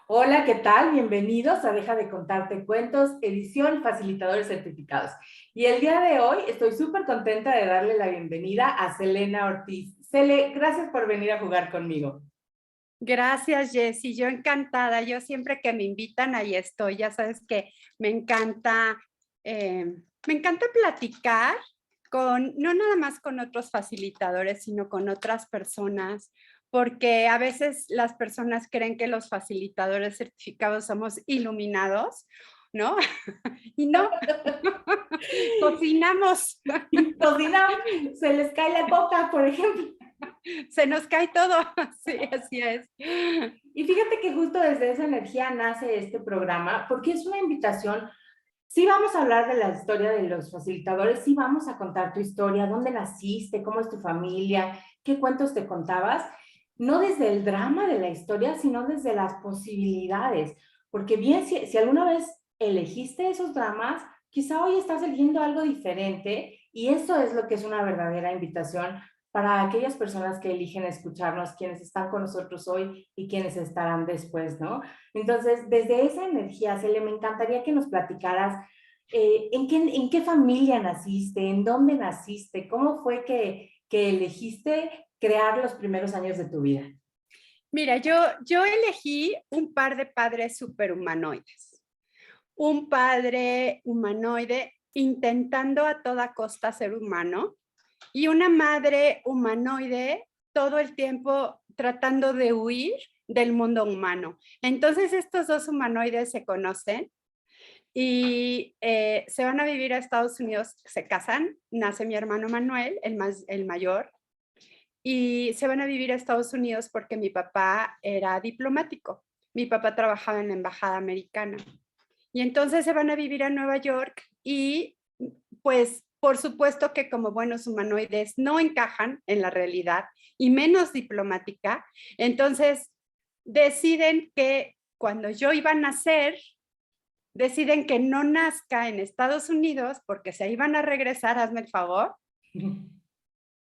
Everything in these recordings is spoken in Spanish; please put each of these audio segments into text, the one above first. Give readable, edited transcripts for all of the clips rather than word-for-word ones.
Hola, ¿qué tal? Bienvenidos a Deja de Contarte Cuentos, edición Facilitadores Certificados. Y el día de hoy estoy súper contenta de darle la bienvenida a Selena Ortiz. Cele, gracias por venir a jugar conmigo. Gracias, Jessy. Yo encantada. Yo siempre que me invitan, ahí estoy. Ya sabes que me encanta, me encanta platicar no nada más con otros facilitadores, sino con otras personas, porque a veces las personas creen que los facilitadores certificados somos iluminados, ¿no? Y no, cocinamos, O si no, se les cae la coca, por ejemplo. se nos cae todo. Sí, así es. Y fíjate que justo desde esa energía nace este programa, porque es una invitación. Sí vamos a hablar de la historia de los facilitadores, sí vamos a contar tu historia, dónde naciste, cómo es tu familia, qué cuentos te contabas, no desde el drama de la historia, sino desde las posibilidades, porque bien, si alguna vez elegiste esos dramas, quizá hoy estás eligiendo algo diferente y eso es lo que es una verdadera invitación para aquellas personas que eligen escucharnos, quienes están con nosotros hoy y quienes estarán después, ¿no? Entonces, desde esa energía, Cele, me encantaría que nos platicaras en qué familia naciste, en dónde naciste, cómo fue que elegiste crear los primeros años de tu vida. Mira, yo elegí un par de padres superhumanoides. Un padre humanoide intentando a toda costa ser humano y una madre humanoide todo el tiempo tratando de huir del mundo humano. Entonces estos dos humanoides se conocen y se van a vivir a Estados Unidos, se casan, nace mi hermano Manuel, el mayor, y se van a vivir a Estados Unidos porque mi papá era diplomático. Mi papá trabajaba en la embajada americana. Y entonces se van a vivir a Nueva York y pues por supuesto que como buenos humanoides no encajan en la realidad y menos diplomática. Entonces deciden que cuando yo iba a nacer, deciden que no nazca en Estados Unidos porque se iban a regresar, hazme el favor.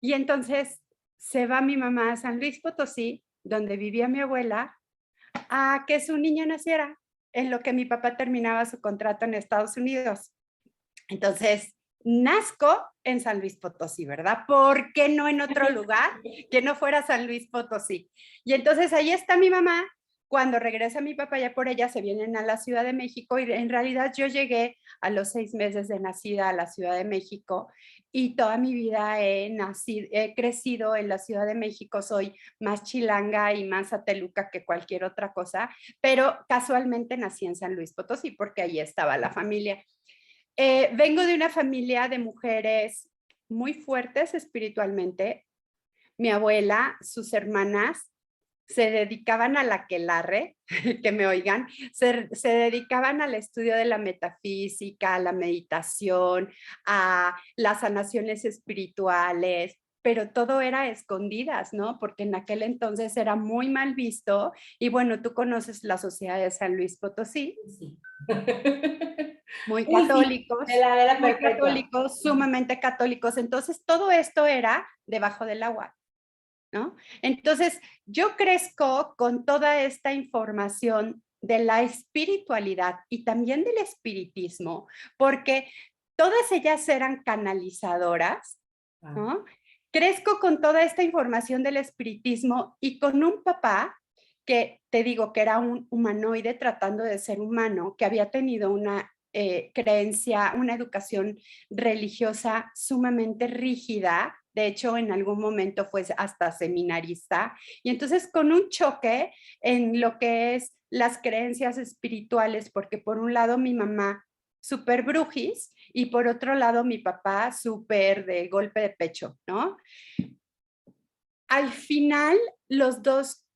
Y entonces se va mi mamá a San Luis Potosí, donde vivía mi abuela, a que su niña naciera, en lo que mi papá terminaba su contrato en Estados Unidos. Entonces, nazco en San Luis Potosí, ¿verdad? ¿Por qué no en otro lugar que no fuera San Luis Potosí? Y entonces ahí está mi mamá. Cuando regresa mi papá ya por ella, se vienen a la Ciudad de México y en realidad yo llegué a los 6 meses de nacida a la Ciudad de México y toda mi vida he crecido en la Ciudad de México. Soy más chilanga y más ateluca que cualquier otra cosa, pero casualmente nací en San Luis Potosí porque ahí estaba la familia. Vengo de una familia de mujeres muy fuertes espiritualmente. Mi abuela, sus hermanas, se dedicaban a la aquelarre, que me oigan, se dedicaban al estudio de la metafísica, a la meditación, a las sanaciones espirituales, pero todo era a escondidas, ¿no? Porque en aquel entonces era muy mal visto y bueno, tú conoces la sociedad de San Luis Potosí, Sí. Uy, sí, de la era muy perpetua. católicos, sumamente católicos. Entonces, todo esto era debajo del agua, ¿no? Entonces, yo crezco con toda esta información de la espiritualidad y también del espiritismo, porque todas ellas eran canalizadoras, Ah, ¿no? Crezco con toda esta información del espiritismo y con un papá que te digo que era un humanoide tratando de ser humano, que había tenido una creencia, una educación religiosa sumamente rígida. De hecho, en algún momento fue hasta seminarista. Y entonces con un choque en lo que es las creencias espirituales, porque por un lado mi mamá súper brujis y por otro lado mi papá súper de golpe de pecho, ¿no? Al final, los dos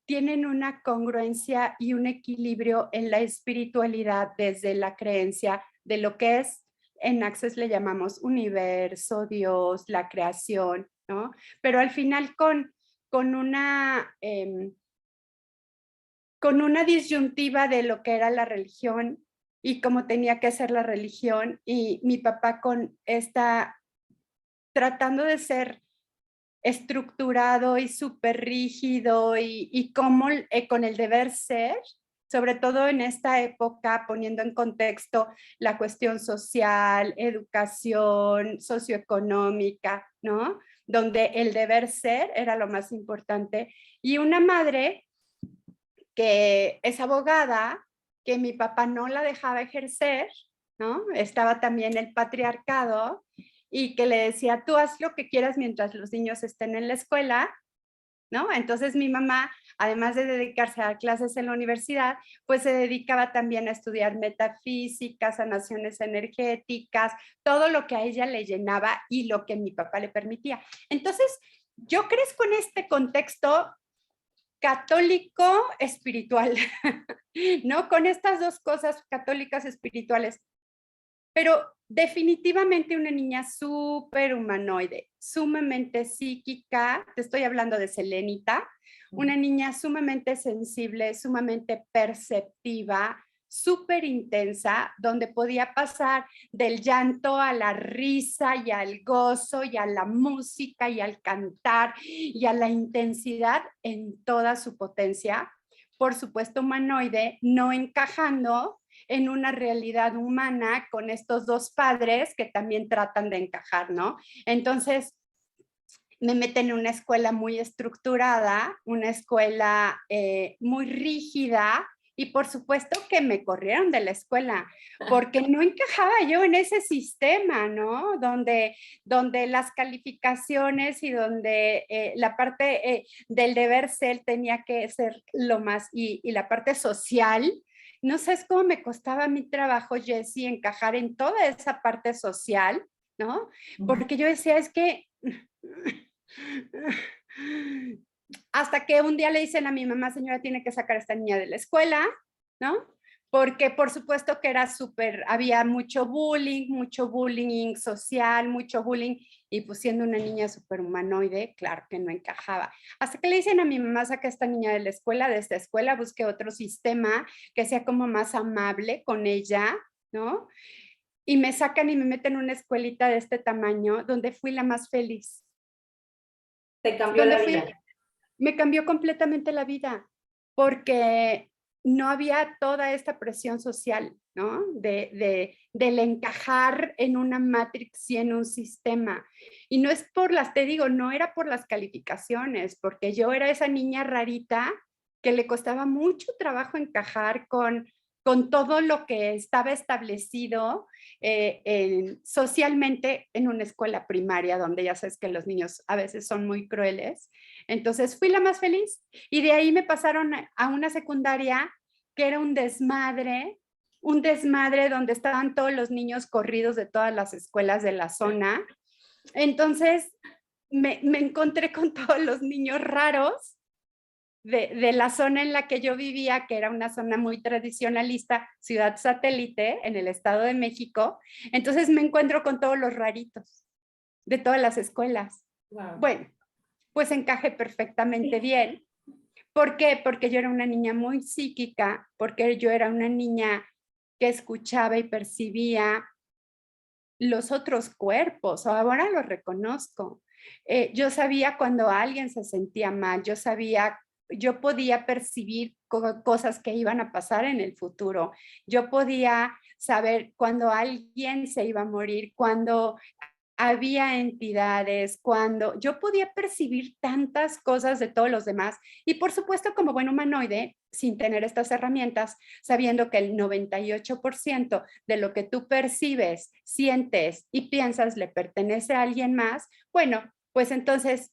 tienen una congruencia y un equilibrio en la espiritualidad desde la creencia de lo que es, en Access le llamamos universo, Dios, la creación, ¿no? Pero al final con una, con una disyuntiva de lo que era la religión y cómo tenía que ser la religión y mi papá con esta, tratando de ser estructurado y súper rígido y cómo con el deber ser, sobre todo en esta época, poniendo en contexto la cuestión social, educación, socioeconómica, ¿no? Donde el deber ser era lo más importante. Y una madre que es abogada, que mi papá no la dejaba ejercer, ¿no? Estaba también el patriarcado y que le decía, tú haz lo que quieras mientras los niños estén en la escuela, ¿no? Entonces mi mamá, además de dedicarse a dar clases en la universidad, pues se dedicaba también a estudiar metafísica, sanaciones energéticas, todo lo que a ella le llenaba y lo que mi papá le permitía. Entonces, yo crezco en este contexto católico espiritual, ¿no? Con estas dos cosas católicas espirituales, pero definitivamente una niña súper humanoide, sumamente psíquica, te estoy hablando de Selenita, una niña sumamente sensible, sumamente perceptiva, súper intensa, donde podía pasar del llanto a la risa y al gozo y a la música y al cantar y a la intensidad en toda su potencia. Por supuesto, humanoide, no encajando en una realidad humana con estos dos padres que también tratan de encajar, ¿no? Entonces, me meten en una escuela muy estructurada, una escuela muy rígida, y por supuesto que me corrieron de la escuela, porque no encajaba yo en ese sistema, ¿no? Donde las calificaciones y donde la parte del deber ser tenía que ser lo más, y la parte social, no sabes cómo me costaba mi trabajo, Jessie, encajar en toda esa parte social, ¿no? Porque yo decía, es que hasta que un día le dicen a mi mamá, señora, tiene que sacar a esta niña de la escuela, ¿no? Porque por supuesto que era súper, había mucho bullying social, mucho bullying, y pues siendo una niña súper humanoide, claro que no encajaba. Hasta que le dicen a mi mamá, saca a esta niña de la escuela, de esta escuela, busque otro sistema que sea como más amable con ella, ¿no? Y me sacan y me meten en una escuelita de este tamaño, donde fui la más feliz. Te cambió Donde la fui, vida. me cambió completamente la vida, porque no había toda esta presión social, ¿no? Del encajar en una matrix y en un sistema. Y no es por las, te digo, no era por las calificaciones, porque yo era esa niña rarita que le costaba mucho trabajo encajar con todo lo que estaba establecido socialmente en una escuela primaria, donde ya sabes que los niños a veces son muy crueles. Entonces fui la más feliz y de ahí me pasaron a una secundaria que era un desmadre donde estaban todos los niños corridos de todas las escuelas de la zona. Entonces me encontré con todos los niños raros de la zona en la que yo vivía, que era una zona muy tradicionalista, ciudad satélite en el Estado de México. Entonces me encuentro con todos los raritos de todas las escuelas. Wow. Bueno, pues encajé perfectamente bien. ¿Por qué? Porque yo era una niña muy psíquica, porque yo era una niña que escuchaba y percibía los otros cuerpos, ahora lo reconozco. Yo sabía cuando alguien se sentía mal, yo podía percibir cosas que iban a pasar en el futuro. Yo podía saber cuando alguien se iba a morir, cuando había entidades, cuando yo podía percibir tantas cosas de todos los demás. Y por supuesto, como buen humanoide, sin tener estas herramientas, sabiendo que el 98% de lo que tú percibes, sientes y piensas le pertenece a alguien más, bueno, pues entonces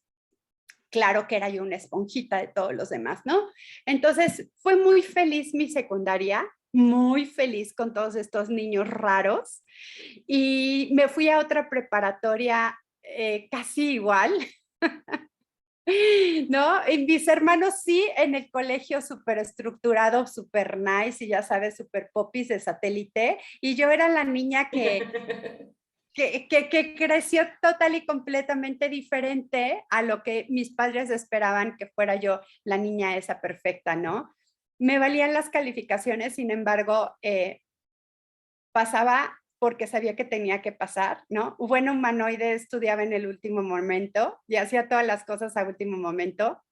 claro que era yo una esponjita de todos los demás, ¿no? Entonces fue muy feliz mi secundaria, muy feliz con todos estos niños raros, y me fui a otra preparatoria casi igual, ¿no? Y mis hermanos sí, en el colegio súper estructurado, súper nice, y ya sabes, súper popis de satélite, y yo era la niña que creció total y completamente diferente a lo que mis padres esperaban que fuera yo la niña esa perfecta, ¿no? Me valían las calificaciones, sin embargo, pasaba porque sabía que tenía que pasar, ¿no? Buen humanoide estudiaba en el último momento y hacía todas las cosas a último momento.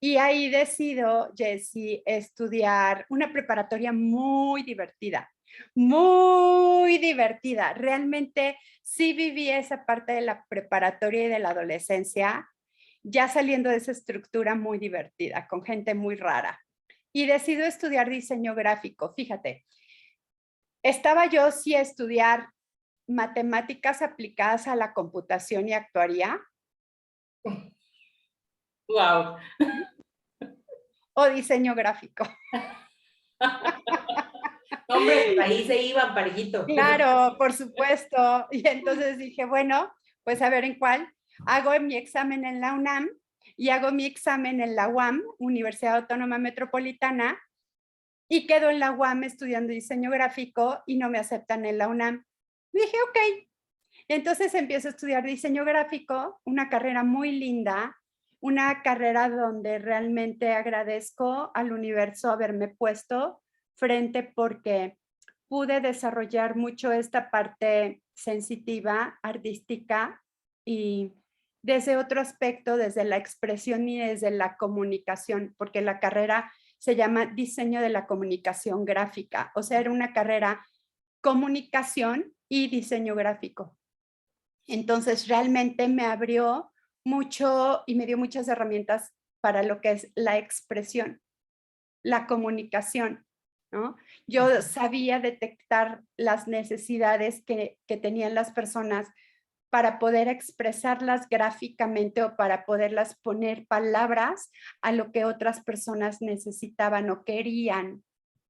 Y ahí decido, Jessie, estudiar una preparatoria muy divertida, muy divertida. Realmente sí viví esa parte de la preparatoria y de la adolescencia, ya saliendo de esa estructura muy divertida, con gente muy rara. Y decido estudiar diseño gráfico. Fíjate, estaba yo sí a estudiar matemáticas aplicadas a la computación y actuaría. Wow. O diseño gráfico. Hombre, pues ahí se iban parejito. Claro, por supuesto. Y entonces dije, bueno, pues a ver en cuál. Hago mi examen en la UNAM y hago mi examen en la UAM, Universidad Autónoma Metropolitana, y quedo en la UAM estudiando diseño gráfico y no me aceptan en la UNAM. Dije, ok. Entonces empiezo a estudiar diseño gráfico, una carrera muy linda, una carrera donde realmente agradezco al universo haberme puesto frente porque pude desarrollar mucho esta parte sensitiva, artística y desde otro aspecto, desde la expresión y desde la comunicación, porque la carrera se llama diseño de la comunicación gráfica, o sea, era una carrera comunicación y diseño gráfico. Entonces realmente me abrió mucho y me dio muchas herramientas para lo que es la expresión, la comunicación, ¿no? Yo sabía detectar las necesidades que tenían las personas para poder expresarlas gráficamente o para poderlas poner palabras a lo que otras personas necesitaban o querían,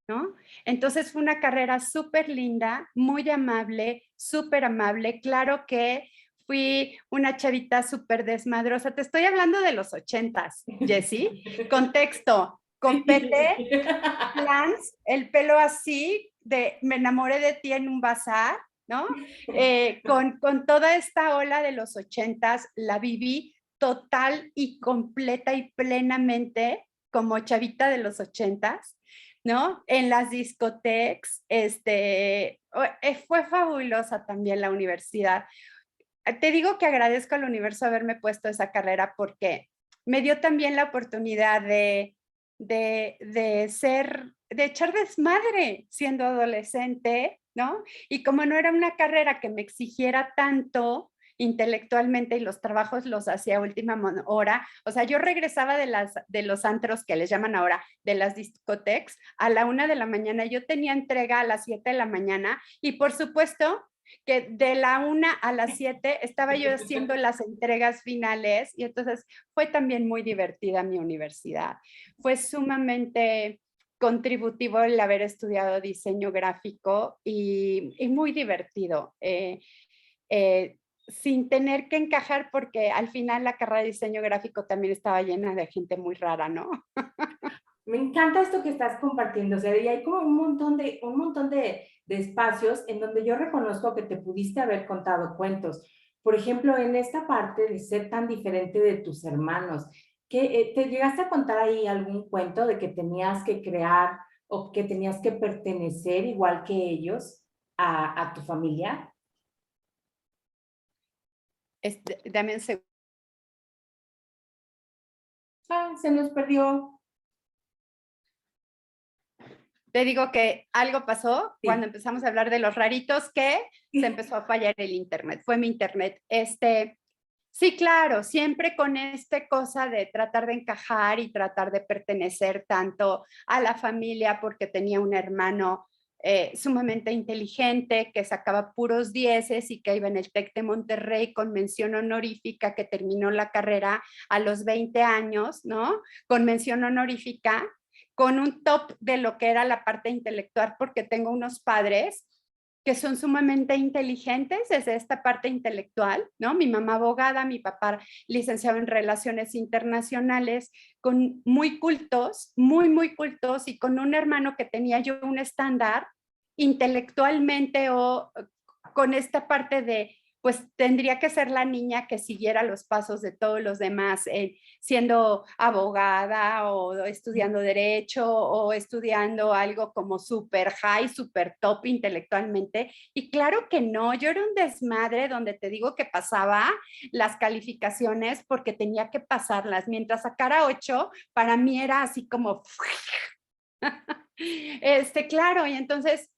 ¿no? Entonces fue una carrera súper linda, muy amable, súper amable. Claro que fui una chavita súper desmadrosa. Te estoy hablando de los 80s, Jessie. Contexto, con Pepe Plans, el pelo así, de me enamoré de ti en un bazar, ¿no? Con toda esta ola de los 80s, la viví total y completa y plenamente como chavita de los 80s, ¿no? En las discotecas, fue fabulosa también la universidad. Te digo que agradezco al universo haberme puesto esa carrera porque me dio también la oportunidad de echar desmadre siendo adolescente, ¿no? Y como no era una carrera que me exigiera tanto intelectualmente y los trabajos los hacía a última hora, o sea, yo regresaba de los antros que les llaman ahora, de las discotecas, a la 1 de la mañana, yo tenía entrega a las 7 de la mañana y por supuesto que de la 1 a las 7 estaba yo haciendo las entregas finales y entonces fue también muy divertida mi universidad. Fue sumamente contributivo el haber estudiado diseño gráfico y muy divertido, sin tener que encajar porque al final la carrera de diseño gráfico también estaba llena de gente muy rara, ¿no? Me encanta esto que estás compartiendo, o sea, y hay como un montón de espacios en donde yo reconozco que te pudiste haber contado cuentos. Por ejemplo, en esta parte de ser tan diferente de tus hermanos, que ¿te llegaste a contar ahí algún cuento de que tenías que crear o que tenías que pertenecer igual que ellos a tu familia? Dame un segundo. Ah, se nos perdió. Te digo que algo pasó Sí. cuando empezamos a hablar de los raritos que se empezó a fallar el internet. Fue mi internet. Sí, claro, siempre con esta cosa de tratar de encajar y tratar de pertenecer tanto a la familia porque tenía un hermano sumamente inteligente que sacaba puros dieces y que iba en el TEC de Monterrey con mención honorífica, que terminó la carrera a los 20 años, ¿no? Con mención honorífica, con un top de lo que era la parte intelectual, porque tengo unos padres que son sumamente inteligentes desde esta parte intelectual, ¿no? Mi mamá abogada, mi papá licenciado en Relaciones Internacionales, con muy cultos, muy cultos, y con un hermano que tenía yo un estándar intelectualmente o con esta parte de pues tendría que ser la niña que siguiera los pasos de todos los demás, siendo abogada o estudiando derecho o estudiando algo como súper high, súper top intelectualmente. Y claro que no, yo era un desmadre donde te digo que pasaba las calificaciones porque tenía que pasarlas, mientras sacara 8, para mí era así como... claro, y entonces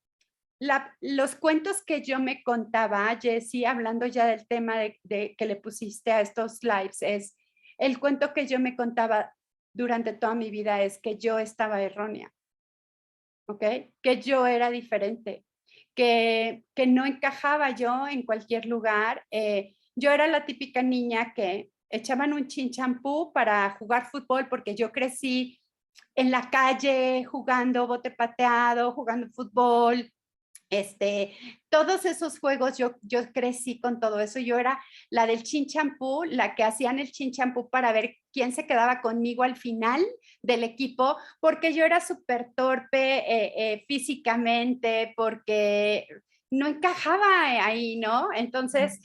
los cuentos que yo me contaba, Jessie, hablando ya del tema de que le pusiste a estos lives, es el cuento que yo me contaba durante toda mi vida es que yo estaba errónea, ¿ok? Que yo era diferente, que no encajaba yo en cualquier lugar. Yo era la típica niña que echaban un chinchampú para jugar fútbol porque yo crecí en la calle jugando bote pateado, jugando fútbol, todos esos juegos, yo crecí con todo eso. Yo era la del chinchampú, la que hacían el chinchampú para ver quién se quedaba conmigo al final del equipo, porque yo era súper torpe físicamente, porque no encajaba ahí, ¿no? Entonces,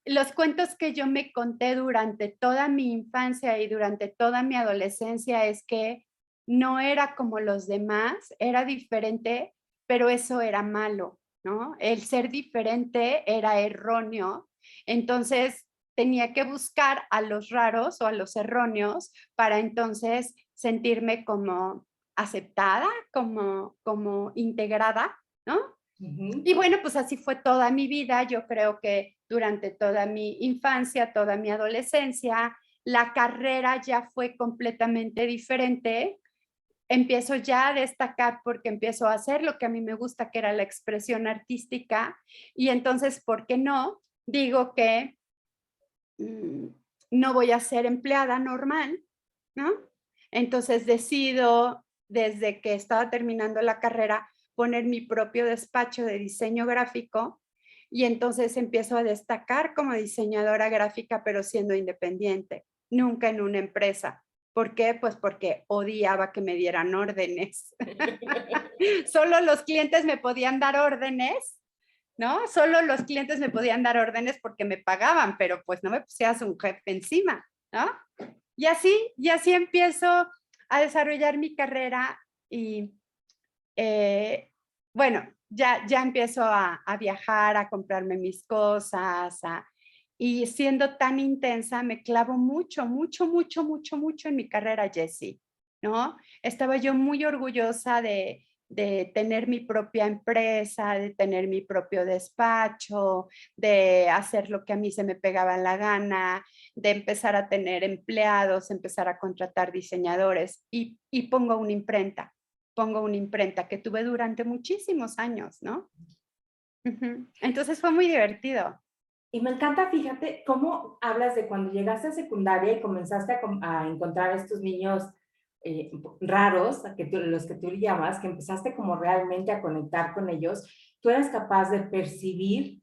los cuentos que yo me conté durante toda mi infancia y durante toda mi adolescencia es que no era como los demás, era diferente, pero eso era malo, ¿no? El ser diferente era erróneo. Entonces tenía que buscar a los raros o a los erróneos para entonces sentirme como aceptada, como integrada, ¿no? Y bueno, pues así fue toda mi vida. Yo creo que durante toda mi infancia, toda mi adolescencia, la carrera ya fue completamente diferente. Empiezo ya a destacar porque empiezo a hacer lo que a mí me gusta, que era la expresión artística. Y entonces, ¿por qué no? Digo que no voy a ser empleada normal, ¿no? Entonces decido, desde que estaba terminando la carrera, poner mi propio despacho de diseño gráfico y entonces empiezo a destacar como diseñadora gráfica, pero siendo independiente, nunca en una empresa. ¿Por qué? Pues porque odiaba que me dieran órdenes. Solo los clientes me podían dar órdenes, ¿no? Solo los clientes me podían dar órdenes porque me pagaban, pero pues no me pusieras un jefe encima, ¿no? Y así empiezo a desarrollar mi carrera y bueno, ya empiezo a viajar, a comprarme mis cosas, y siendo tan intensa me clavo mucho, mucho, mucho, mucho, mucho en mi carrera, Jessie, ¿no? Estaba yo muy orgullosa de tener mi propia empresa, de tener mi propio despacho, de hacer lo que a mí se me pegaba en la gana, de empezar a tener empleados, empezar a contratar diseñadores y pongo una imprenta que tuve durante muchísimos años, ¿no? Entonces fue muy divertido. Y me encanta, fíjate, cómo hablas de cuando llegaste a secundaria y comenzaste a encontrar estos niños raros, los que tú llamas, que empezaste como realmente a conectar con ellos, tú eras capaz de percibir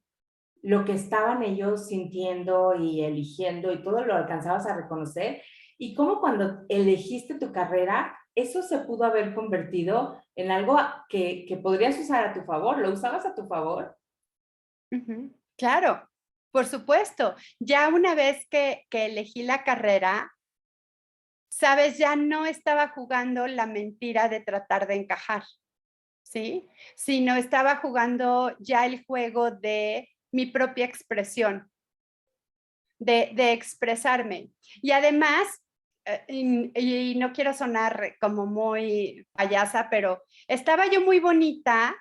lo que estaban ellos sintiendo y eligiendo y todo lo alcanzabas a reconocer. Y cómo cuando elegiste tu carrera, eso se pudo haber convertido en algo que podrías usar a tu favor. ¿Lo usabas a tu favor? Claro, por supuesto. Ya una vez que elegí la carrera, sabes, ya no estaba jugando la mentira de tratar de encajar, ¿sí? Sino estaba jugando ya el juego de mi propia expresión, de expresarme. Y además, y no quiero sonar como muy payasa, pero estaba yo muy bonita,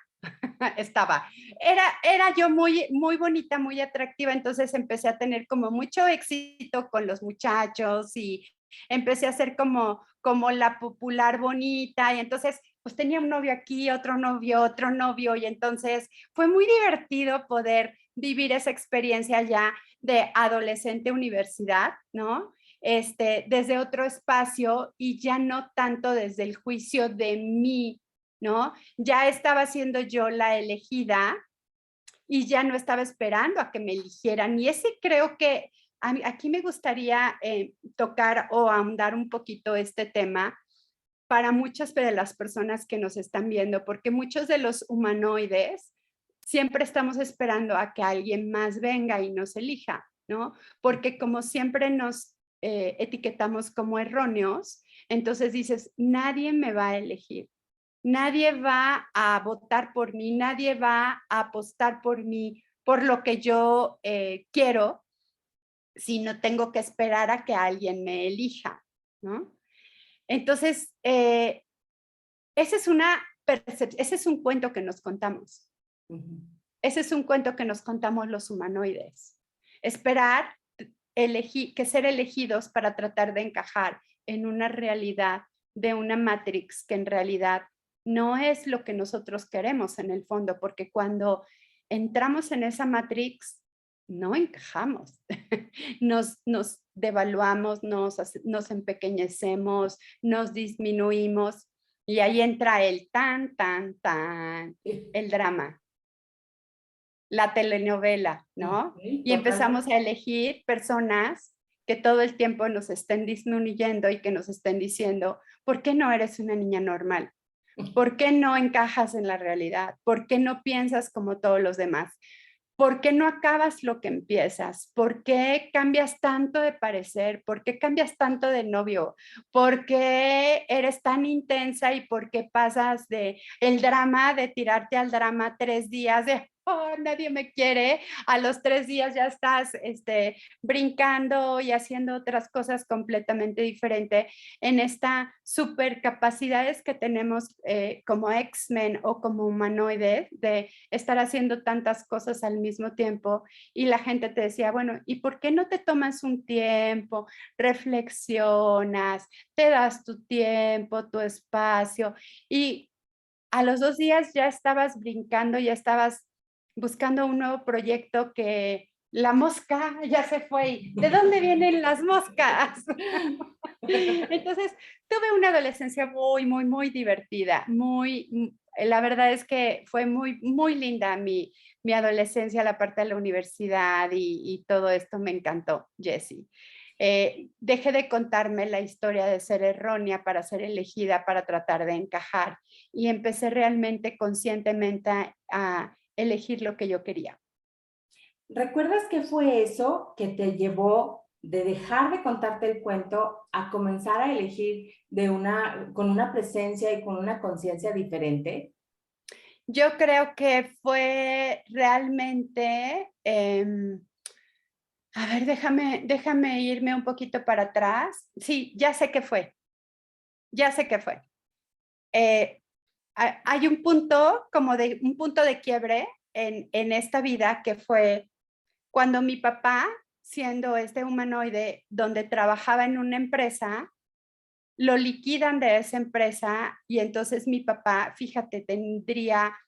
era yo muy bonita, muy atractiva, entonces empecé a tener como mucho éxito con los muchachos y empecé a ser como la popular bonita y entonces pues tenía un novio aquí, otro novio y entonces fue muy divertido poder vivir esa experiencia ya de adolescente universidad, ¿no? Desde otro espacio y ya no tanto desde el juicio de mí, ¿no? Ya estaba siendo yo la elegida y ya no estaba esperando a que me eligieran. Y ese creo que aquí me gustaría tocar o ahondar un poquito este tema para muchas de las personas que nos están viendo, porque muchos de los humanoides siempre estamos esperando a que alguien más venga y nos elija, ¿no? Porque como siempre nos etiquetamos como erróneos, entonces dices, nadie me va a elegir, nadie va a votar por mí, nadie va a apostar por mí, por lo que yo quiero, si no tengo que esperar a que alguien me elija, ¿no? Entonces, ese es un cuento que nos contamos. Ese es un cuento que nos contamos los humanoides. Esperar que ser elegidos para tratar de encajar en una realidad de una matrix que en realidad no es lo que nosotros queremos en el fondo, porque cuando entramos en esa matrix no encajamos, nos devaluamos, nos empequeñecemos, nos disminuimos y ahí entra el el drama, la telenovela, ¿no? Sí, Y empezamos a elegir personas que todo el tiempo nos estén disminuyendo y que nos estén diciendo, ¿por qué no eres una niña normal? ¿Por qué no encajas en la realidad? ¿Por qué no piensas como todos los demás? ¿Por qué no acabas lo que empiezas? ¿Por qué cambias tanto de parecer? ¿Por qué cambias tanto de novio? ¿Por qué eres tan intensa y por qué pasas de el drama, de tirarte al drama 3 días de oh, nadie me quiere, a los 3 días ya estás brincando y haciendo otras cosas completamente diferentes en esta supercapacidades que tenemos como X-Men o como humanoides de estar haciendo tantas cosas al mismo tiempo y la gente te decía, bueno, ¿y por qué no te tomas un tiempo, reflexionas, te das tu tiempo, tu espacio? Y a los 2 días ya estabas brincando, ya estabas buscando un nuevo proyecto que la mosca ya se fue. ¿De dónde vienen las moscas? Entonces, tuve una adolescencia muy divertida, la verdad es que fue muy linda mi adolescencia, la parte de la universidad y todo esto me encantó, Jessie. Dejé de contarme la historia de ser errónea para ser elegida, para tratar de encajar y empecé realmente conscientemente a elegir lo que yo quería. ¿Recuerdas qué fue eso que te llevó de dejar de contarte el cuento a comenzar a elegir con una presencia y con una conciencia diferente? Yo creo que fue realmente, a ver, déjame irme un poquito para atrás. Sí, ya sé qué fue, ya sé qué fue. Hay un punto, un punto de quiebre en esta vida que fue cuando mi papá, siendo este humanoide donde trabajaba en una empresa, lo liquidan de esa empresa y entonces mi papá, fíjate, tendría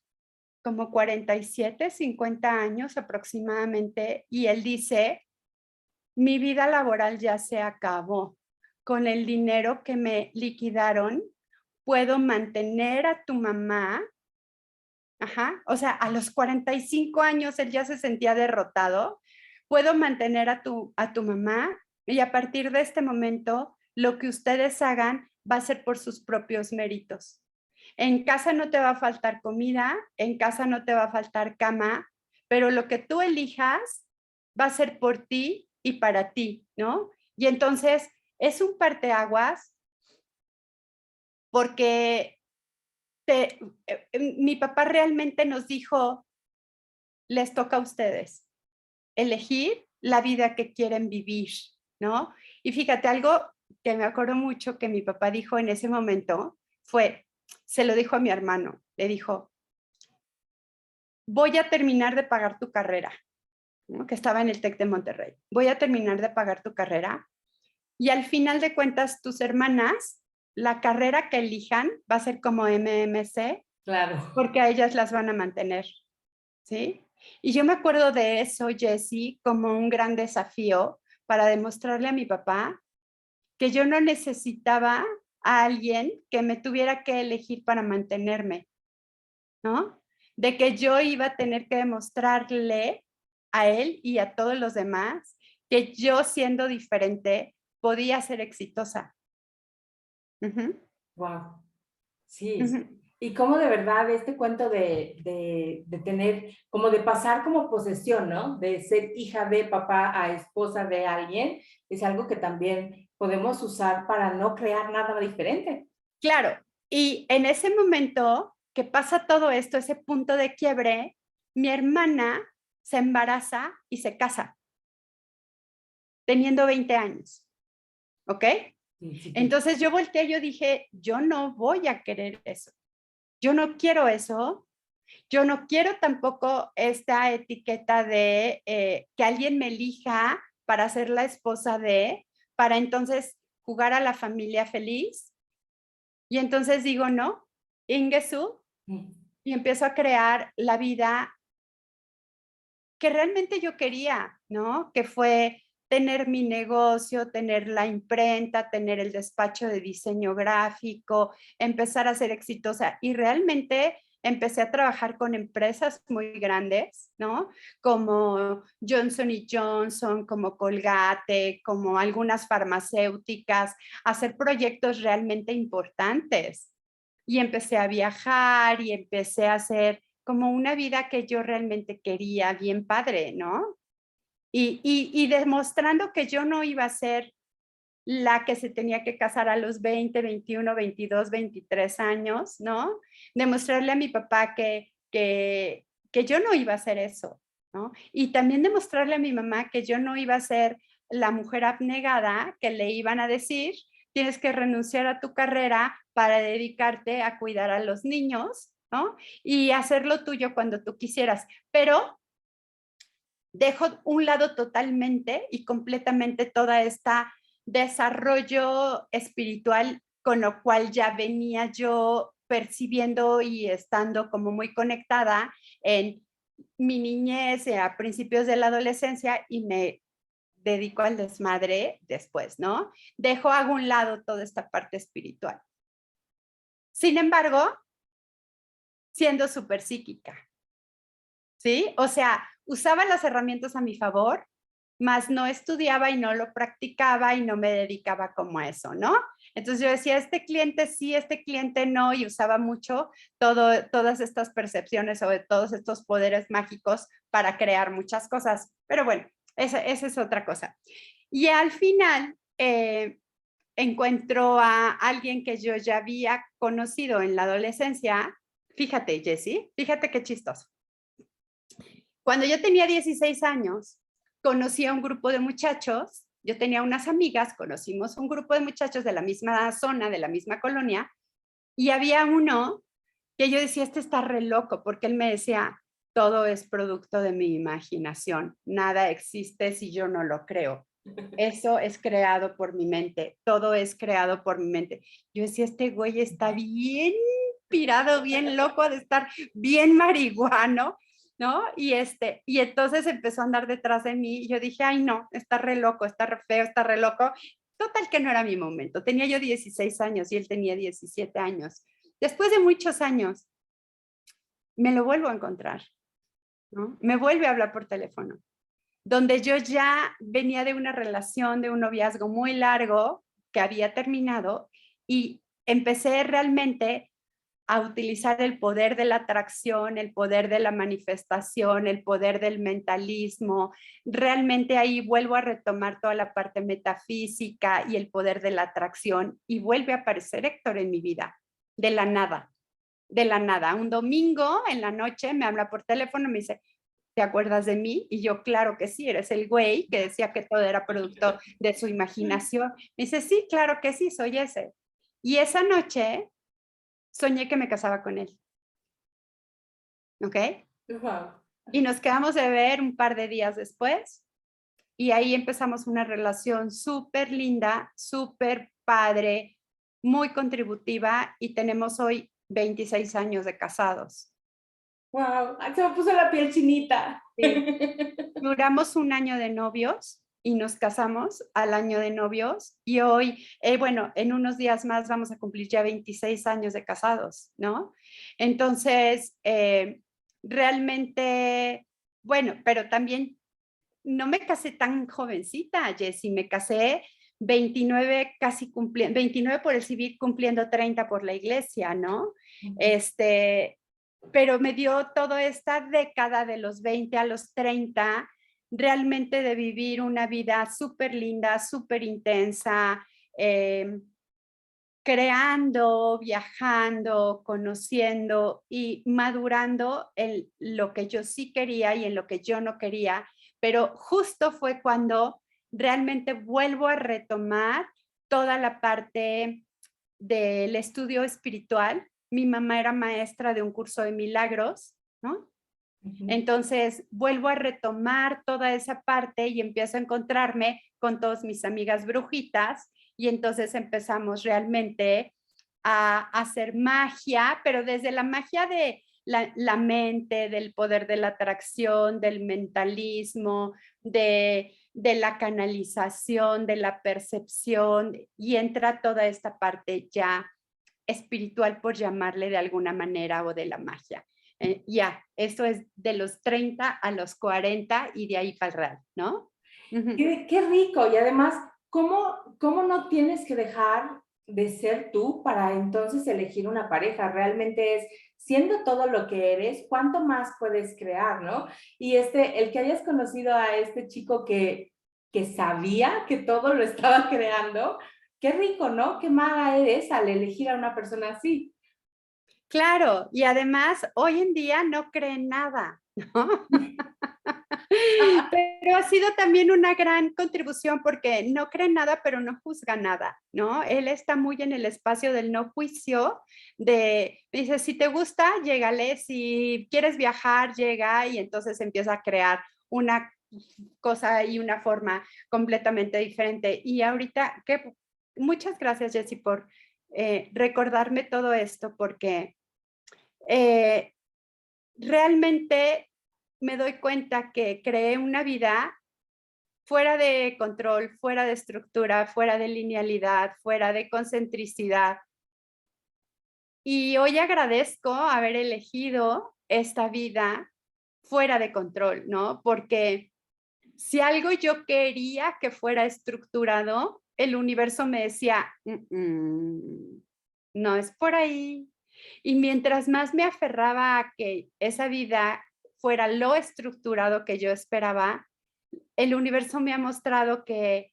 como 47, 50 años aproximadamente y él dice, mi vida laboral ya se acabó. Con el dinero que me liquidaron, puedo mantener a tu mamá. Ajá, o sea, a los 45 años él ya se sentía derrotado. Puedo mantener a tu mamá y a partir de este momento, lo que ustedes hagan va a ser por sus propios méritos. En casa no te va a faltar comida, en casa no te va a faltar cama, pero lo que tú elijas va a ser por ti y para ti, ¿no? Y entonces es un parteaguas porque mi papá realmente nos dijo, les toca a ustedes elegir la vida que quieren vivir, ¿no? Y fíjate, algo que me acuerdo mucho que mi papá dijo en ese momento fue, se lo dijo a mi hermano, le dijo, voy a terminar de pagar tu carrera, ¿no? Que estaba en el TEC de Monterrey, voy a terminar de pagar tu carrera y al final de cuentas tus hermanas, la carrera que elijan va a ser como MMC, Claro. porque a ellas las van a mantener, ¿sí? Y yo me acuerdo de eso, Jessie, como un gran desafío para demostrarle a mi papá que yo no necesitaba a alguien que me tuviera que elegir para mantenerme, ¿no? De que yo iba a tener que demostrarle a él y a todos los demás que yo siendo diferente podía ser exitosa. Uh -huh. Wow. Sí, Uh -huh. Y cómo de verdad este cuento de tener, como de pasar como posesión, ¿no? De ser hija de papá a esposa de alguien, es algo que también podemos usar para no crear nada diferente. Claro, y en ese momento que pasa todo esto, ese punto de quiebre, mi hermana se embaraza y se casa, teniendo 20 años, ¿ok? Sí, sí, sí. Entonces yo volteé, yo dije, yo no voy a querer eso, yo no quiero eso, yo no quiero tampoco esta etiqueta de que alguien me elija para ser la esposa de, para entonces jugar a la familia feliz. Y entonces digo, no, Ingesu, Mm. y empiezo a crear la vida que realmente yo quería, ¿no? Que fue tener mi negocio, tener la imprenta, tener el despacho de diseño gráfico, empezar a ser exitosa y realmente empecé a trabajar con empresas muy grandes, ¿no? Como Johnson y Johnson, como Colgate, como algunas farmacéuticas, hacer proyectos realmente importantes. Y empecé a viajar y empecé a hacer como una vida que yo realmente quería, bien padre, ¿no? Y demostrando que yo no iba a ser la que se tenía que casar a los 20, 21, 22, 23 años, ¿no? Demostrarle a mi papá que yo no iba a hacer eso, ¿no? Y también demostrarle a mi mamá que yo no iba a ser la mujer abnegada que le iban a decir, tienes que renunciar a tu carrera para dedicarte a cuidar a los niños, ¿no? Y hacerlo tuyo cuando tú quisieras. Pero dejo un lado totalmente y completamente toda esta desarrollo espiritual con lo cual ya venía yo percibiendo y estando como muy conectada en mi niñez, a principios de la adolescencia y me dedico al desmadre después, ¿no? Dejo a un lado toda esta parte espiritual. Sin embargo, siendo súper psíquica, ¿sí? O sea, usaba las herramientas a mi favor, más no estudiaba y no lo practicaba y no me dedicaba como a eso, ¿no? Entonces yo decía, este cliente sí, este cliente no, y usaba mucho todas estas percepciones o de todos estos poderes mágicos para crear muchas cosas. Pero bueno, esa es otra cosa. Y al final encuentro a alguien que yo ya había conocido en la adolescencia. Fíjate, Jessie, fíjate qué chistoso. Cuando yo tenía 16 años, conocí a un grupo de muchachos, yo tenía unas amigas, conocimos un grupo de muchachos de la misma zona, de la misma colonia, y había uno que yo decía, este está re loco, porque él me decía, todo es producto de mi imaginación, nada existe si yo no lo creo. Eso es creado por mi mente, todo es creado por mi mente. Yo decía, este güey está bien pirado, bien loco de estar bien marihuano, ¿no? Y entonces empezó a andar detrás de mí y yo dije, ay no, está re loco, está re feo, está re loco. Total que no era mi momento. Tenía yo 16 años y él tenía 17 años. Después de muchos años, me lo vuelvo a encontrar, ¿no? Me vuelve a hablar por teléfono, donde yo ya venía de una relación, de un noviazgo muy largo que había terminado y empecé realmente a utilizar el poder de la atracción, el poder de la manifestación, el poder del mentalismo. Realmente ahí vuelvo a retomar toda la parte metafísica y el poder de la atracción y vuelve a aparecer Héctor en mi vida, de la nada, de la nada. Un domingo en la noche me habla por teléfono y me dice, ¿te acuerdas de mí? Y yo, claro que sí, eres el güey que decía que todo era producto de su imaginación. Me dice, sí, claro que sí, soy ese. Y esa noche soñé que me casaba con él, ¿ok? Wow. Y nos quedamos de ver un par de días después y ahí empezamos una relación súper linda, súper padre, muy contributiva y tenemos hoy 26 años de casados. Wow, se me puso la piel chinita. Sí. Duramos un año de novios y nos casamos al año de novios y hoy, bueno, en unos días más vamos a cumplir ya 26 años de casados, ¿no? Entonces, realmente, bueno, pero también no me casé tan jovencita, Jessie, me casé 29 casi cumpliendo, 29 por el civil, cumpliendo 30 por la iglesia, ¿no? Pero me dio toda esta década de los 20 a los 30, realmente de vivir una vida súper linda, súper intensa, creando, viajando, conociendo y madurando en lo que yo sí quería y en lo que yo no quería. Pero justo fue cuando realmente vuelvo a retomar toda la parte del estudio espiritual. Mi mamá era maestra de un curso de milagros, ¿no? Entonces vuelvo a retomar toda esa parte y empiezo a encontrarme con todas mis amigas brujitas y entonces empezamos realmente a hacer magia, pero desde la magia de la mente, del poder de la atracción, del mentalismo, de la canalización, de la percepción, y entra toda esta parte ya espiritual, por llamarle de alguna manera, o de la magia. Ya, eso es de los 30 a los 40 y de ahí para el real, ¿no? Qué rico. Y además, ¿cómo no tienes que dejar de ser tú para entonces elegir una pareja? Realmente es, siendo todo lo que eres, ¿cuánto más puedes crear, no? Y el que hayas conocido a este chico que sabía que todo lo estaba creando, qué rico, ¿no? Qué maga eres al elegir a una persona así. Claro, y además hoy en día no creen nada, ¿no? Pero ha sido también una gran contribución porque no cree nada, pero no juzga nada, ¿no? Él está muy en el espacio del no juicio, dice, si te gusta, llégale, si quieres viajar, llega, y entonces empieza a crear una cosa y una forma completamente diferente. Y ahorita, muchas gracias, Jessie, por recordarme todo esto, porque realmente me doy cuenta que creé una vida fuera de control, fuera de estructura, fuera de linealidad, fuera de concentricidad. Y hoy agradezco haber elegido esta vida fuera de control, ¿no? Porque si algo yo quería que fuera estructurado, el universo me decía, no es por ahí. Y mientras más me aferraba a que esa vida fuera lo estructurado que yo esperaba, el universo me ha mostrado que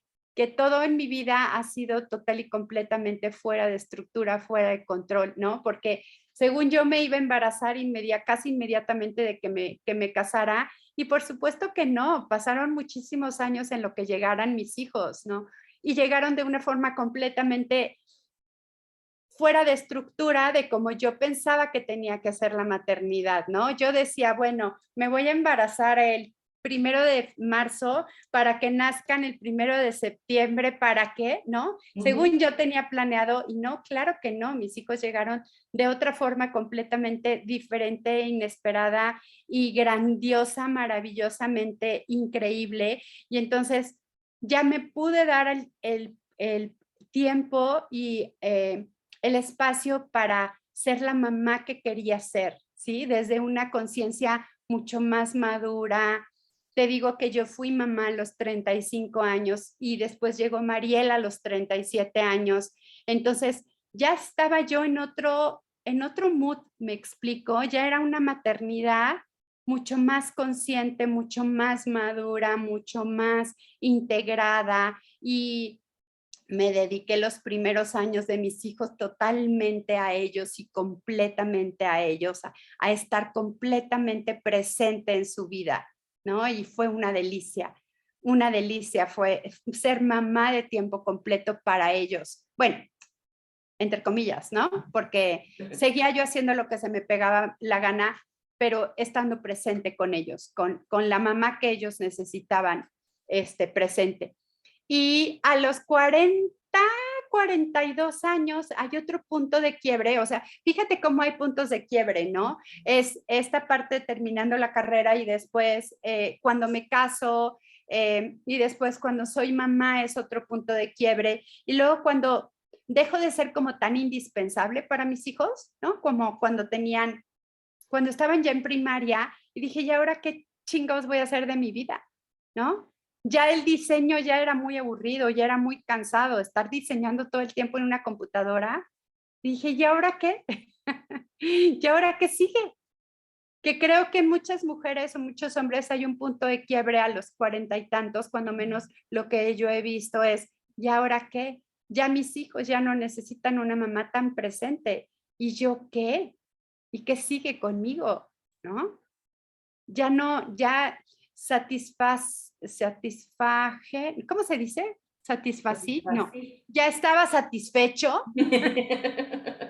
todo en mi vida ha sido total y completamente fuera de estructura, fuera de control, ¿no? Porque según yo me iba a embarazar casi inmediatamente de que me casara, y por supuesto que no, pasaron muchísimos años en lo que llegaran mis hijos, ¿no? Y llegaron de una forma completamente fuera de estructura de como yo pensaba que tenía que ser la maternidad, ¿no? Yo decía, bueno, me voy a embarazar el 1 de marzo para que nazcan el 1 de septiembre, ¿para qué? ¿No? Según yo tenía planeado, y no, claro que no, mis hijos llegaron de otra forma completamente diferente, inesperada y grandiosa, maravillosamente increíble, y entonces ya me pude dar el tiempo y el espacio para ser la mamá que quería ser, ¿sí? Desde una conciencia mucho más madura. Te digo que yo fui mamá a los 35 años y después llegó Mariela a los 37 años. Entonces ya estaba yo en otro mood, me explico, ya era una maternidad mucho más consciente, mucho más madura, mucho más integrada, y me dediqué los primeros años de mis hijos totalmente a ellos y completamente a ellos, a estar completamente presente en su vida, ¿no? Y fue una delicia fue ser mamá de tiempo completo para ellos. Bueno, entre comillas, ¿no? Porque seguía yo haciendo lo que se me pegaba la gana, pero estando presente con ellos, con la mamá que ellos necesitaban presente. Y a los 42 años hay otro punto de quiebre, o sea, fíjate cómo hay puntos de quiebre, ¿no? Es esta parte terminando la carrera y después cuando me caso y después cuando soy mamá es otro punto de quiebre, y luego cuando dejo de ser como tan indispensable para mis hijos, ¿no? Como cuando estaban ya en primaria, y dije, ¿y ahora qué chingados voy a hacer de mi vida? ¿No? ya el diseño ya era muy aburrido, ya era muy cansado, estar diseñando todo el tiempo en una computadora. Dije, ¿y ahora qué? ¿Y ahora qué sigue? Que creo que en muchas mujeres o muchos hombres hay un punto de quiebre a los 40 y tantos, cuando menos lo que yo he visto es, ¿y ahora qué? Ya mis hijos ya no necesitan una mamá tan presente. ¿Y yo qué? ¿Y qué sigue conmigo? ¿No? Ya no, ya satisfaje, ¿cómo se dice? Satisfací, no, Así. ya estaba satisfecho,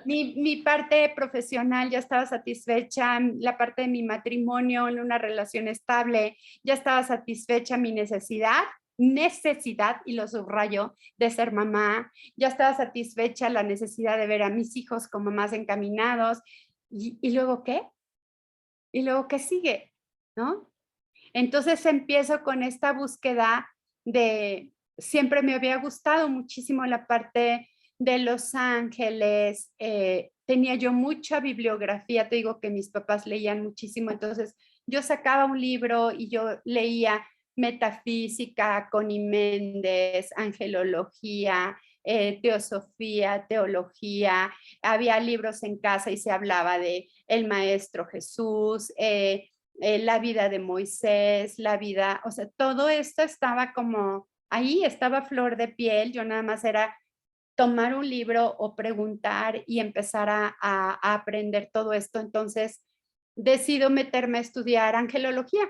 mi parte profesional ya estaba satisfecha, la parte de mi matrimonio en una relación estable, ya estaba satisfecha mi necesidad, y lo subrayo, de ser mamá, ya estaba satisfecha la necesidad de ver a mis hijos como más encaminados, ¿y luego qué? ¿Y luego qué sigue? ¿No? Entonces empiezo con esta búsqueda de, siempre me había gustado muchísimo la parte de Los Ángeles, tenía yo mucha bibliografía, te digo que mis papás leían muchísimo, entonces yo sacaba un libro y yo leía metafísica, Connie Méndez, angelología, teosofía, teología, había libros en casa y se hablaba de el maestro Jesús, la vida de Moisés, la vida, o sea, todo esto estaba como ahí, estaba a flor de piel, yo nada más era tomar un libro o preguntar y empezar a aprender todo esto. Entonces, decido meterme a estudiar angelología,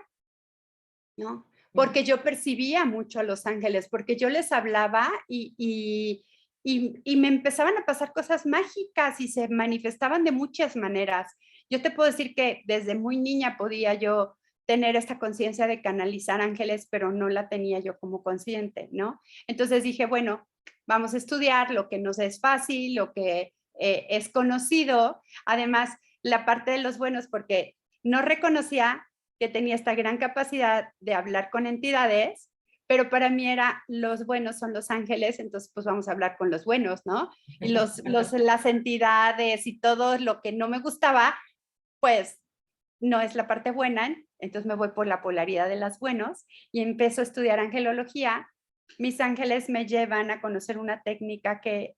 ¿no? Porque yo percibía mucho a los ángeles, porque yo les hablaba y me empezaban a pasar cosas mágicas y se manifestaban de muchas maneras. Yo te puedo decir que desde muy niña podía yo tener esta conciencia de canalizar ángeles, pero no la tenía yo como consciente, ¿no? Entonces dije, bueno, vamos a estudiar lo que nos es fácil, lo que es conocido. Además, la parte de los buenos, porque no reconocía que tenía esta gran capacidad de hablar con entidades, pero para mí era los buenos son los ángeles, entonces pues vamos a hablar con los buenos, ¿no? Y las entidades y todo lo que no me gustaba, pues no es la parte buena, entonces me voy por la polaridad de las buenos y empiezo a estudiar angelología. Mis ángeles me llevan a conocer una técnica que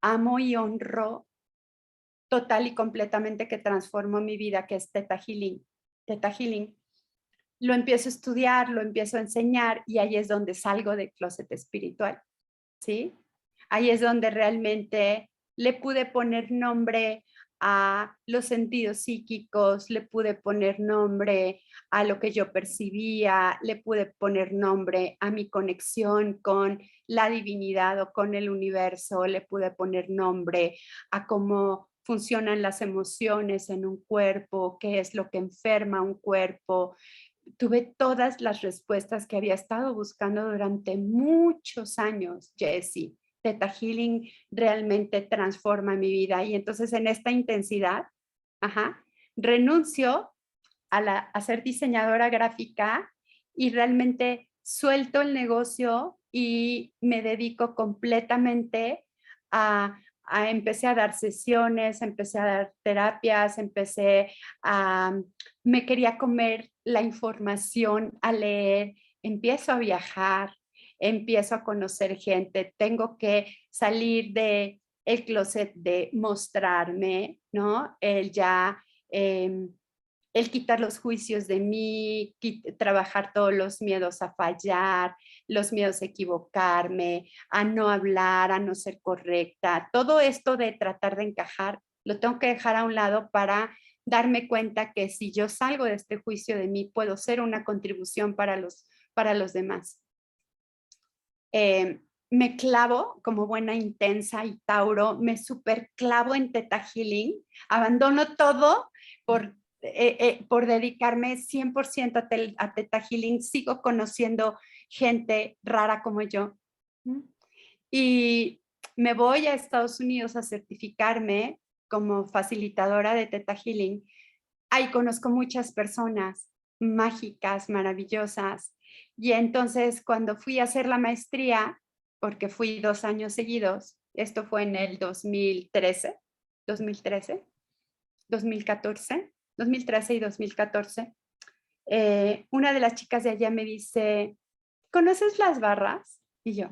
amo y honro total y completamente, que transformó mi vida, que es Theta Healing. Theta Healing lo empiezo a estudiar, lo empiezo a enseñar y ahí es donde salgo del closet espiritual, ¿sí? Ahí es donde realmente le pude poner nombre a los sentidos psíquicos, le pude poner nombre a lo que yo percibía, le pude poner nombre a mi conexión con la divinidad o con el universo, le pude poner nombre a cómo funcionan las emociones en un cuerpo, qué es lo que enferma un cuerpo. Tuve todas las respuestas que había estado buscando durante muchos años, Jessie. Theta Healing realmente transforma mi vida y entonces en esta intensidad, renuncio a ser diseñadora gráfica y realmente suelto el negocio y me dedico completamente empecé a dar sesiones, empecé a dar terapias, me quería comer la información, a leer, empiezo a viajar, empiezo a conocer gente, tengo que salir de el closet de mostrarme, ¿no? El quitar los juicios de mí, trabajar todos los miedos a fallar, los miedos a equivocarme, a no hablar, a no ser correcta. Todo esto de tratar de encajar, lo tengo que dejar a un lado para darme cuenta que si yo salgo de este juicio de mí, puedo ser una contribución para los demás. Me clavo como buena intensa y Tauro, me super clavo en Theta Healing, abandono todo por dedicarme 100% a Theta Healing, sigo conociendo gente rara como yo. Y me voy a Estados Unidos a certificarme como facilitadora de Theta Healing. Ahí conozco muchas personas mágicas, maravillosas. Y entonces cuando fui a hacer la maestría, porque fui 2 años seguidos, esto fue en el 2013, 2014, 2013 y 2014, una de las chicas de allá me dice, ¿conoces las barras? Y yo,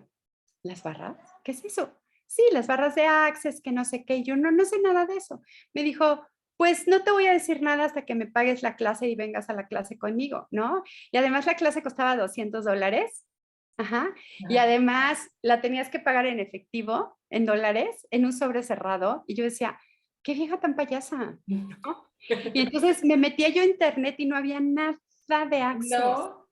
¿las barras? ¿Qué es eso? Sí, las barras de Access, que no sé qué. Y yo, no sé nada de eso. Me dijo, pues no te voy a decir nada hasta que me pagues la clase y vengas a la clase conmigo, ¿no? Y además la clase costaba $200. Ajá. Y Ajá. además la tenías que pagar en efectivo, en dólares, en un sobre cerrado. Y yo decía, qué vieja tan payasa, ¿no? Y entonces me metía yo a internet y no había nada de Access. No.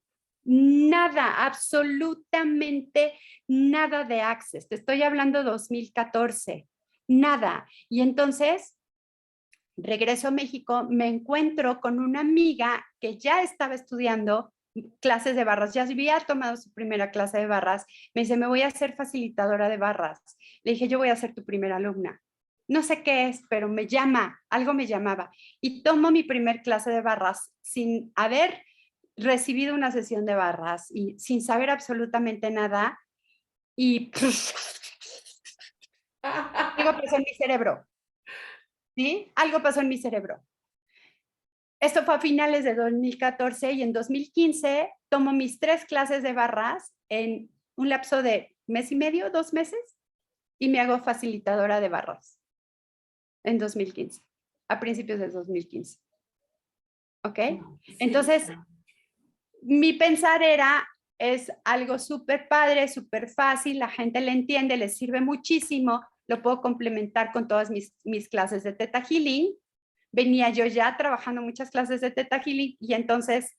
Nada, absolutamente nada de Access. Te estoy hablando 2014. Nada. Y entonces regreso a México, me encuentro con una amiga que ya estaba estudiando clases de barras, ya había tomado su primera clase de barras. Me dice, me voy a hacer facilitadora de barras. Le dije, yo voy a ser tu primera alumna. No sé qué es, pero me llama, algo me llamaba. Y tomo mi primer clase de barras sin haber recibido una sesión de barras y sin saber absolutamente nada. Y algo pasó en mi cerebro, ¿sí? Algo pasó en mi cerebro. Esto fue a finales de 2014 y en 2015 tomo mis 3 clases de barras en un lapso de mes y medio, 2 meses, y me hago facilitadora de barras en 2015, a principios de 2015. ¿Ok? Sí. Entonces, mi pensar era, es algo súper padre, súper fácil, la gente le entiende, le sirve muchísimo, lo puedo complementar con todas mis clases de Theta Healing. Venía yo ya trabajando muchas clases de Theta Healing y entonces,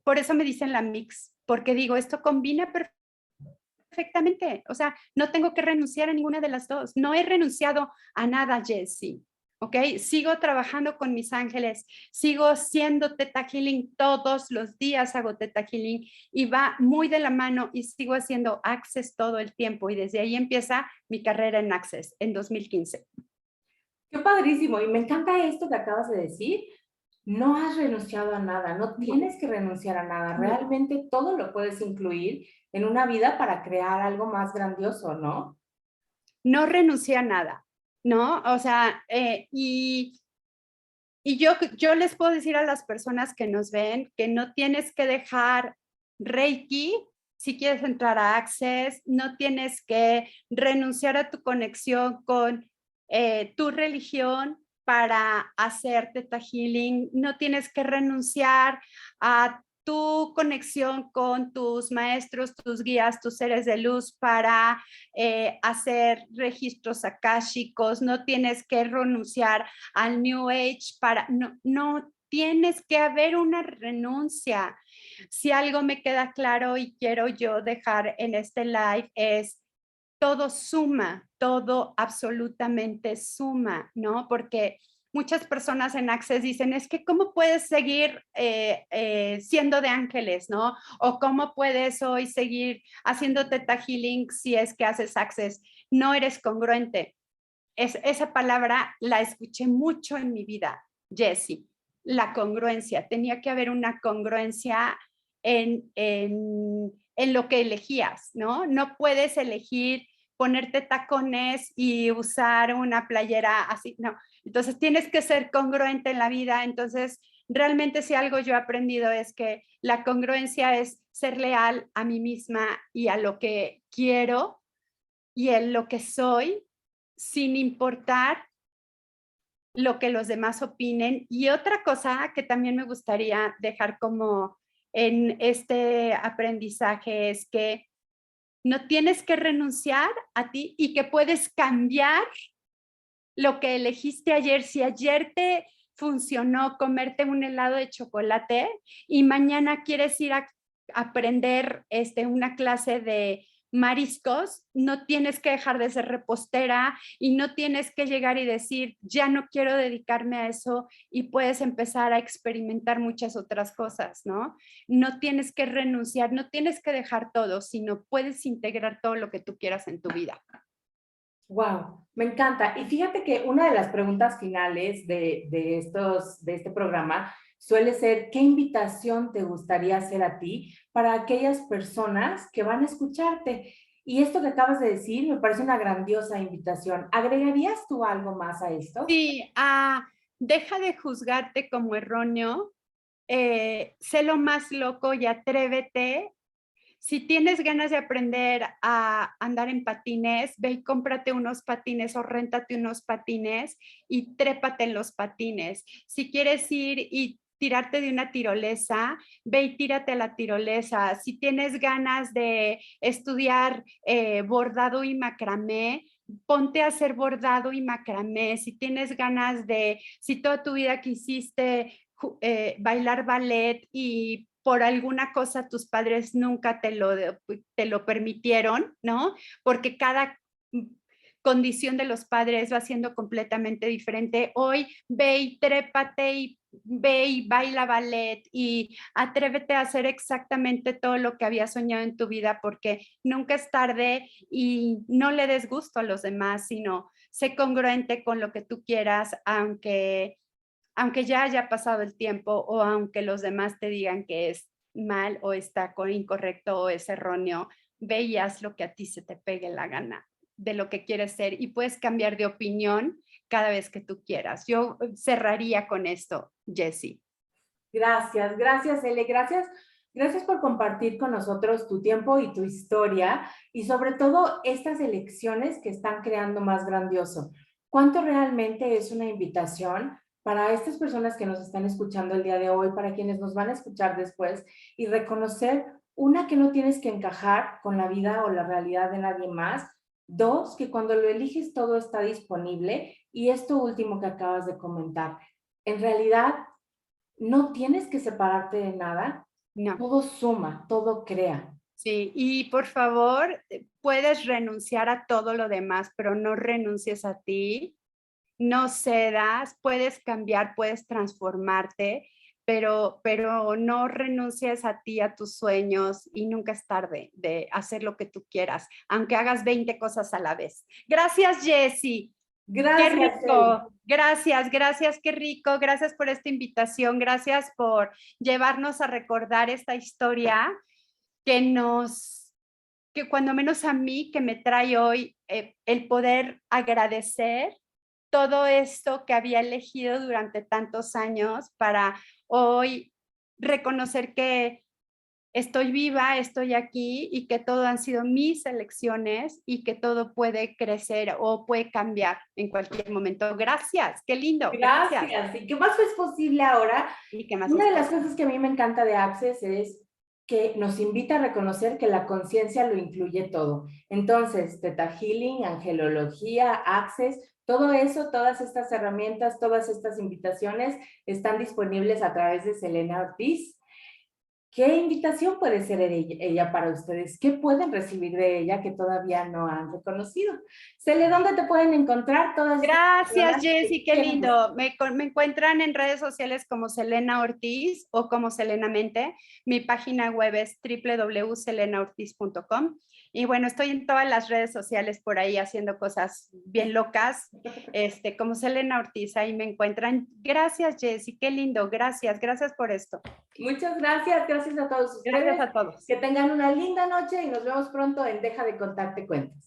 por eso me dicen la mix, porque digo, esto combina perfectamente, o sea, no tengo que renunciar a ninguna de las dos, no he renunciado a nada, Jessie. ¿Ok? Sigo trabajando con mis ángeles, sigo siendo Theta Healing, todos los días hago Theta Healing y va muy de la mano y sigo haciendo Access todo el tiempo y desde ahí empieza mi carrera en Access en 2015. Qué padrísimo. Y me encanta esto que acabas de decir. No has renunciado a nada, no No, tienes que renunciar a nada. no, Realmente todo lo puedes incluir en una vida para crear algo más grandioso, ¿no? no renuncié a nada, ¿no? O sea, y yo les puedo decir a las personas que nos ven que no tienes que dejar Reiki si quieres entrar a Access, no tienes que renunciar a tu conexión con tu religión para hacer Theta Healing, no tienes que renunciar a tu conexión con tus maestros, tus guías, tus seres de luz para hacer registros akáshicos, no tienes que renunciar al New Age para, no tienes que haber una renuncia. Si algo me queda claro y quiero yo dejar en este live es todo suma, todo absolutamente suma, ¿no? Porque muchas personas en Access dicen, es que ¿cómo puedes seguir siendo de ángeles, ¿no? O ¿cómo puedes hoy seguir haciendo Theta Healing si es que haces Access? No eres congruente. Esa palabra la escuché mucho en mi vida, Jessie, la congruencia. Tenía que haber una congruencia en lo que elegías, ¿no? No puedes elegir ponerte tacones y usar una playera así, no. Entonces tienes que ser congruente en la vida. Entonces, realmente si algo yo he aprendido es que la congruencia es ser leal a mí misma y a lo que quiero y en lo que soy sin importar lo que los demás opinen. Y otra cosa que también me gustaría dejar como en este aprendizaje es que no tienes que renunciar a ti y que puedes cambiar lo que elegiste ayer. Si ayer te funcionó comerte un helado de chocolate y mañana quieres ir a aprender una clase de mariscos, no tienes que dejar de ser repostera y no tienes que llegar y decir, ya no quiero dedicarme a eso y puedes empezar a experimentar muchas otras cosas, ¿no? No tienes que renunciar, no tienes que dejar todo, sino puedes integrar todo lo que tú quieras en tu vida. Wow, me encanta. Y fíjate que una de las preguntas finales de este programa suele ser, ¿qué invitación te gustaría hacer a ti para aquellas personas que van a escucharte? Y esto que acabas de decir me parece una grandiosa invitación. ¿Agregarías tú algo más a esto? Sí, deja de juzgarte como erróneo sé lo más loco y atrévete. Si tienes ganas de aprender a andar en patines, ve y cómprate unos patines o réntate unos patines y trépate en los patines. Si quieres ir y tirarte de una tirolesa, ve y tírate a la tirolesa. Si tienes ganas de estudiar bordado y macramé, ponte a hacer bordado y macramé. Si tienes ganas de, si toda tu vida quisiste bailar ballet y por alguna cosa tus padres nunca te lo permitieron, ¿no? Porque cada condición de los padres va siendo completamente diferente. Hoy ve y trépate y ve y baila ballet y atrévete a hacer exactamente todo lo que habías soñado en tu vida, porque nunca es tarde y no le des gusto a los demás, sino sé congruente con lo que tú quieras, aunque ya haya pasado el tiempo o aunque los demás te digan que es mal o está incorrecto o es erróneo, ve y haz lo que a ti se te pegue la gana de lo que quieres ser y puedes cambiar de opinión cada vez que tú quieras. Yo cerraría con esto, Jessie. Gracias, gracias, Ele, gracias por compartir con nosotros tu tiempo y tu historia y sobre todo estas elecciones que están creando más grandioso. ¿Cuánto realmente es una invitación para estas personas que nos están escuchando el día de hoy, para quienes nos van a escuchar después y reconocer, una, que no tienes que encajar con la vida o la realidad de nadie más; dos, que cuando lo eliges todo está disponible; y esto último que acabas de comentar, en realidad no tienes que separarte de nada, No. todo suma, todo crea. Sí, y por favor, puedes renunciar a todo lo demás, pero no renuncies a ti, no cedas, puedes cambiar, puedes transformarte, pero no renuncies a ti, a tus sueños, y nunca es tarde de hacer lo que tú quieras, aunque hagas 20 cosas a la vez. Gracias, Jessie. Qué Gracias, rico. Gracias, gracias, qué rico. Gracias por esta invitación. Gracias por llevarnos a recordar esta historia que cuando menos a mí, que me trae hoy el poder agradecer todo esto que había elegido durante tantos años para hoy reconocer que estoy viva, estoy aquí y que todo han sido mis elecciones y que todo puede crecer o puede cambiar en cualquier momento. Gracias, qué lindo. Gracias. Gracias. ¿Y qué más es posible ahora? ¿Y qué más Una es de las posible? cosas que a mí me encanta de Access es que nos invita a reconocer que la conciencia lo incluye todo. Entonces, Theta Healing, angelología, Access, todo eso, todas estas herramientas, todas estas invitaciones están disponibles a través de Selena Ortiz. ¿Qué invitación puede ser ella para ustedes? ¿Qué pueden recibir de ella que todavía no han reconocido? Cele, ¿dónde te pueden encontrar todas estas Gracias, personas Jessie, que qué quieran? lindo. Me encuentran en redes sociales como Selena Ortiz o como Selena Mente. Mi página web es www.selenaortiz.com. Y bueno, estoy en todas las redes sociales por ahí haciendo cosas bien locas, como Selena Ortiz, ahí me encuentran. Gracias, Jessie, qué lindo. Gracias, gracias por esto. Muchas gracias, gracias a todos ustedes. Gracias a todos. Que tengan una linda noche y nos vemos pronto en Deja de Contarte Cuentos.